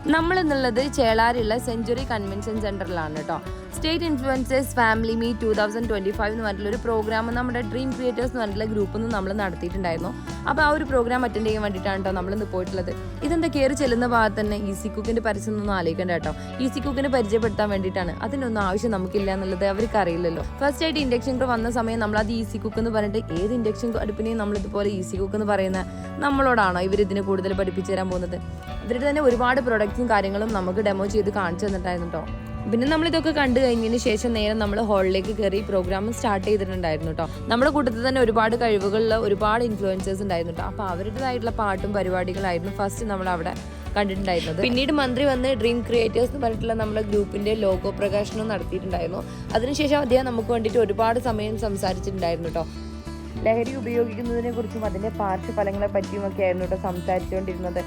നമ്മളെന്നുള്ളത് ചേളാരിലുള്ള century convention സെൻറ്ററിലാണ് കേട്ടോ. State influencers family meet 2025 എന്ന് പറഞ്ഞിട്ടുള്ള ഒരു പ്രോഗ്രാം നമ്മുടെ ഡ്രീം ക്രിയേറ്റേഴ്സ് എന്ന് പറഞ്ഞിട്ടുള്ള ഗ്രൂപ്പിൽ നിന്ന് നമ്മൾ നടത്തിയിട്ടുണ്ടായിരുന്നു. അപ്പോൾ ആ ഒരു പ്രോഗ്രാം അറ്റൻഡ് ചെയ്യാൻ വേണ്ടിയിട്ടാണ് കേട്ടോ നമ്മളിന്ന് പോയിട്ടുള്ളത്. ഇതെന്താ കയറി ചെല്ലുന്ന ഭാഗത്ത് തന്നെ ഈസി കുക്കിൻ്റെ പരസ്യം ഒന്നും ആലോചിക്കേണ്ട കേട്ടോ. ഈസി കുക്കിനെ പരിചയപ്പെടുത്താൻ വേണ്ടിയിട്ടാണ്. അതിനൊന്നും ആവശ്യം നമുക്കില്ല എന്നുള്ളത് അവർക്ക് അറിയില്ലല്ലോ. ഫസ്റ്റ് ആയിട്ട് ഇൻഡക്ഷൻ കുക്കർ വന്ന സമയം നമ്മളത് ഈസി കുക്ക് എന്ന് പറഞ്ഞിട്ട് ഏത് ഇൻഡക്ഷൻ അടുപ്പിനെയും നമ്മളിതുപോലെ ഈസി കുക്ക് എന്ന് പറയുന്ന നമ്മളോടാണോ ഇവരിതിനെ കൂടുതൽ പഠിപ്പിച്ചു തരാൻ പോകുന്നത്? ഇവരുടെ തന്നെ ഒരുപാട് പ്രൊഡക്ട്സും കാര്യങ്ങളും നമുക്ക് ഡെമോ ചെയ്ത് കാണിച്ചു തന്നിട്ടായിരുന്നു കേട്ടോ. പിന്നെ നമ്മളിതൊക്കെ കണ്ടു കഴിഞ്ഞതിന് ശേഷം നേരെ നമ്മൾ ഹാളിലേക്ക് കയറി പ്രോഗ്രാം സ്റ്റാർട്ട് ചെയ്തിട്ടുണ്ടായിരുന്നു കേട്ടോ. നമ്മുടെ കൂട്ടത്തിൽ തന്നെ ഒരുപാട് കഴിവുകളുള്ള ഒരുപാട് ഇൻഫ്ലുവൻസേഴ്സ് ഉണ്ടായിരുന്നു കേട്ടോ. അപ്പോൾ അവരുടേതായിട്ടുള്ള പാട്ടും പരിപാടികളായിരുന്നു ഫസ്റ്റ് നമ്മൾ അവിടെ കണ്ടിട്ടുണ്ടായിരുന്നത്. പിന്നീട് മന്ത്രി വന്ന് ഡ്രീം ക്രിയേറ്റേഴ്സ് എന്ന് പറഞ്ഞിട്ടുള്ള നമ്മുടെ ഗ്രൂപ്പിന്റെ ലോഗോ പ്രകാശനം നടത്തിയിട്ടുണ്ടായിരുന്നു. അതിനുശേഷം അദ്ദേഹം നമുക്ക് വേണ്ടിയിട്ട് ഒരുപാട് സമയം സംസാരിച്ചിട്ടുണ്ടായിരുന്നു കേട്ടോ. ലഹരി ഉപയോഗിക്കുന്നതിനെ കുറിച്ചും അതിന്റെ പാർശ്വഫലങ്ങളെ പറ്റിയുമൊക്കെ ആയിരുന്നു കേട്ടോ സംസാരിച്ചുകൊണ്ടിരുന്നത്.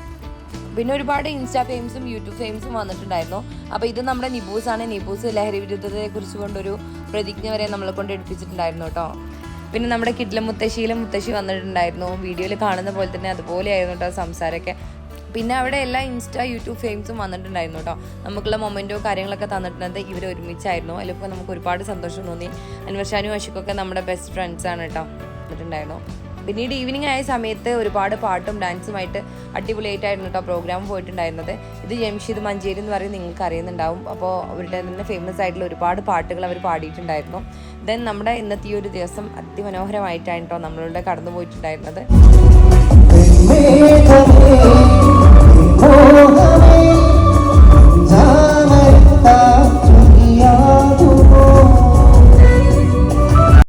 പിന്നെ ഒരുപാട് ഇൻസ്റ്റാ ഫെയിംസും യൂട്യൂബ് ഫെയിംസും വന്നിട്ടുണ്ടായിരുന്നു. അപ്പോൾ ഇത് നമ്മുടെ നിബൂസാണ്. നിബൂസ് ലഹരി വിരുദ്ധതയെ കുറിച്ച് കൊണ്ടൊരു പ്രതിജ്ഞ വരെ നമ്മളെ കൊണ്ട് എടുപ്പിച്ചിട്ടുണ്ടായിരുന്നു കേട്ടോ. പിന്നെ നമ്മുടെ കിഡ്ലം മുത്തശ്ശിയിലും മുത്തശ്ശി വന്നിട്ടുണ്ടായിരുന്നു. വീഡിയോയിൽ കാണുന്ന പോലെ തന്നെ അതുപോലെ ആയിരുന്നു കേട്ടോ സംസാരമൊക്കെ. പിന്നെ അവിടെ എല്ലാ ഇൻസ്റ്റാ യൂട്യൂബ് ഫെയിംസും വന്നിട്ടുണ്ടായിരുന്നു കേട്ടോ. നമുക്കുള്ള മൊമെൻറ്റോ കാര്യങ്ങളൊക്കെ തന്നിട്ടുള്ളത് ഇവർ ഒരുമിച്ചായിരുന്നു. അതിലിപ്പോൾ നമുക്ക് ഒരുപാട് സന്തോഷം തോന്നി. അൻവർഷാനും അശുക്കൊക്കെ നമ്മുടെ ബെസ്റ്റ് ഫ്രണ്ട്സാണ് കേട്ടോ വന്നിട്ടുണ്ടായിരുന്നു. പിന്നീട് ഈവനിങ് ആയ സമയത്ത് ഒരുപാട് പാട്ടും ഡാൻസുമായിട്ട് അടിപൊളിയായിട്ടായിരുന്നു കേട്ടോ പ്രോഗ്രാം പോയിട്ടുണ്ടായിരുന്നത്. ഇത് ജംഷീദ് മഞ്ചേരി എന്ന് പറയുന്നത് നിങ്ങൾക്ക് അറിയുന്നുണ്ടാവും. അപ്പോൾ അവരുടെ തന്നെ ഫേമസ് ആയിട്ടുള്ള ഒരുപാട് പാട്ടുകൾ അവർ പാടിയിട്ടുണ്ടായിരുന്നു. ദെൻ നമ്മുടെ ഇന്നത്തെ ഈ ഒരു ദിവസം അതിമനോഹരമായിട്ടാണ് കേട്ടോ നമ്മളിവിടെ കടന്നു പോയിട്ടുണ്ടായിരുന്നത്.